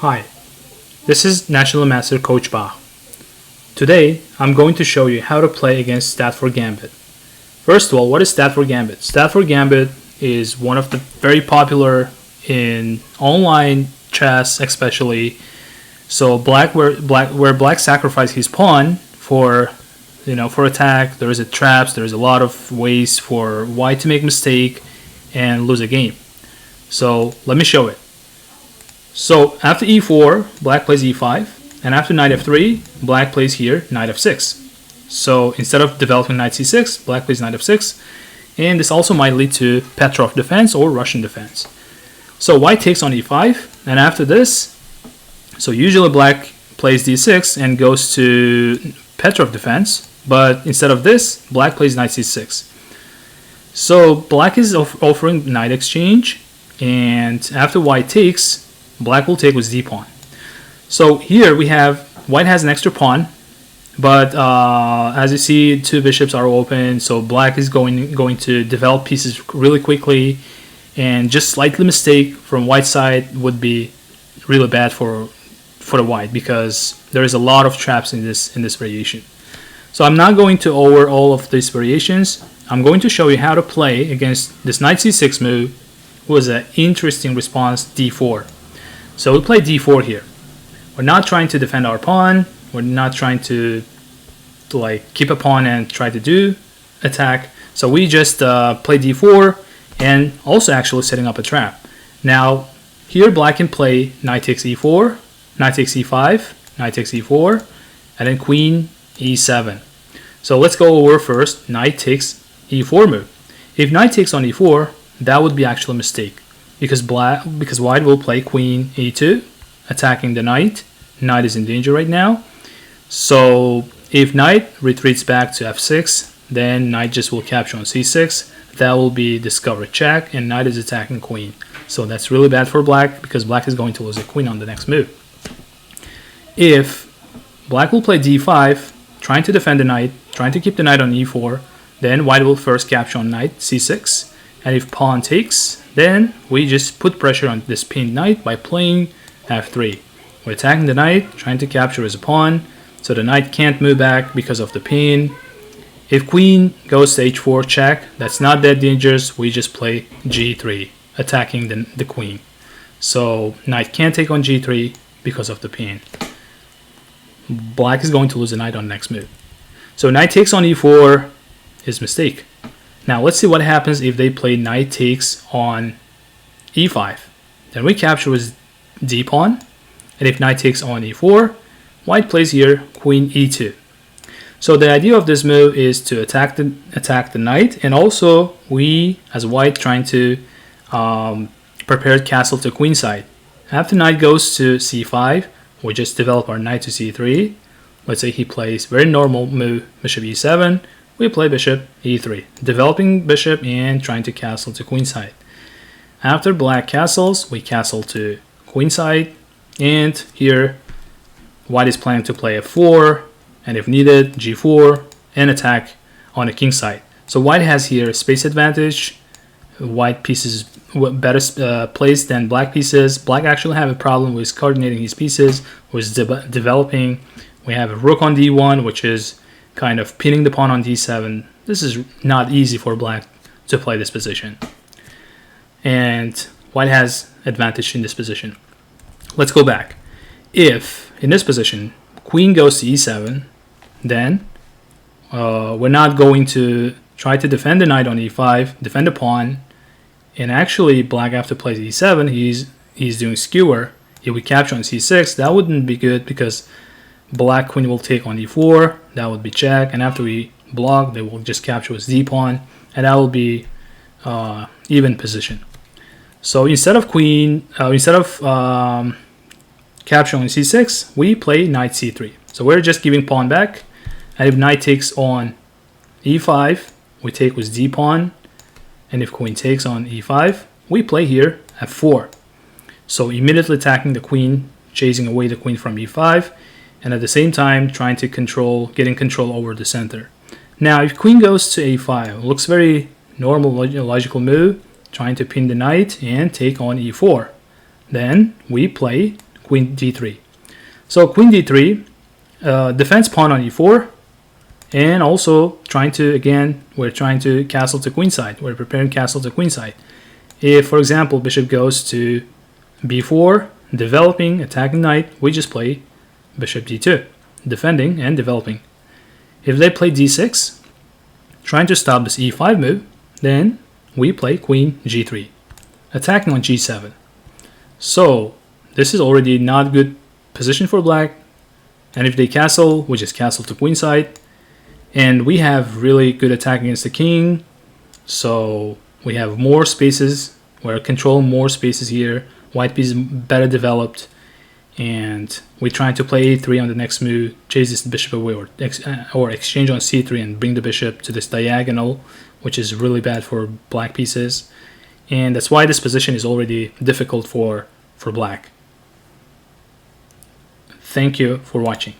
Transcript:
Hi, this is National Master Coach Ba. Today, I'm going to show you how to play against Stafford Gambit. First of all, what is Stafford Gambit? Stafford Gambit is one of the very popular in online chess, especially. So where black sacrifice his pawn for attack. There is a traps. There is a lot of ways for white to make mistake and lose a game. So let me show it. So after e4, black plays e5, and after knight f3, black plays here knight f6. So instead of developing knight c6, black plays knight f6, and this also might lead to Petrov defense or Russian defense. So white takes on e5, and after this, so usually black plays d6 and goes to Petrov defense, but instead of this, black plays knight c6. So black is offering knight exchange, and after white takes, black will take with d pawn. So here we have white has an extra pawn, but as you see, two bishops are open. So black is going to develop pieces really quickly, and just slightly mistake from white side would be really bad for the white, because there is a lot of traps in this variation. So I'm not going to over all of these variations. I'm going to show you how to play against this knight c6 move. Was an interesting response, d4. So we play d4 here. We're not trying to defend our pawn. We're not trying to keep a pawn and try to do attack. So we just play d4 and also actually setting up a trap. Now here black can play knight takes e4, knight takes e5, knight takes e4, and then queen e7. So let's go over first knight takes e4 move. If knight takes on e4, that would be actually a mistake, because white will play queen e2, attacking the knight. Knight is in danger right now. So if knight retreats back to f6, then knight just will capture on c6. That will be discovered check, and knight is attacking queen. So that's really bad for black, because black is going to lose a queen on the next move. If black will play d5, trying to defend the knight, trying to keep the knight on e4, then white will first capture on knight c6. And if pawn takes, then we just put pressure on this pinned knight by playing f3. We're attacking the knight, trying to capture his pawn, so the knight can't move back because of the pin. If queen goes to h4 check, that's not that dangerous. We just play g3, attacking the queen. So knight can't take on g3 because of the pin. Black is going to lose the knight on the next move. So knight takes on e4 is mistake. Now let's see what happens if they play knight takes on e5. Then we capture with d pawn, and if knight takes on e4, white plays here queen e2. So the idea of this move is to attack the knight, and also we as white trying to prepare castle to queen side. After knight goes to c5, we just develop our knight to c3. Let's say he plays very normal move, bishop e7. We play bishop e3, developing bishop and trying to castle to queen side. After black castles, we castle to queen side, and here white is planning to play f4, and if needed, g4, and attack on the king side. So white has here space advantage. White pieces better placed than black pieces. Black actually have a problem with coordinating his pieces, with developing. We have a rook on d1, which is kind of pinning the pawn on d7. This is not easy for black to play this position, and white has advantage in this position. Let's go back. If in this position queen goes to e7, then we're not going to try to defend the knight on e5, defend the pawn, and actually black after plays e7, he's doing skewer. If we capture on c6, that wouldn't be good, because black queen will take on e4, that would be check, and after we block, they will just capture with d pawn, and that will be even position. So instead of capturing on c6, we play knight c3. So we're just giving pawn back, and if knight takes on e5, we take with d pawn, and if queen takes on e5, we play here f4. So immediately attacking the queen, chasing away the queen from e5, and at the same time trying to getting control over the center. Now if queen goes to a5, looks very normal logical move, trying to pin the knight and take on e4. Then we play queen d3. So queen d3 defends pawn on e4, and also we're trying to castle to queenside. We're preparing castle to queenside. If, for example, bishop goes to b4, developing, attacking knight, we just play bishop d2, defending and developing. If they play d6, trying to stop this e5 move, then we play queen g3, attacking on g7. So this is already not good position for black, and if they castle, we just castle to queenside, and we have really good attack against the king, so we have more spaces, we're controlling more spaces here, white piece is better developed, and we're trying to play a3 on the next move, chase this bishop away, or exchange on c3 and bring the bishop to this diagonal, which is really bad for black pieces, and that's why this position is already difficult for black. Thank you for watching.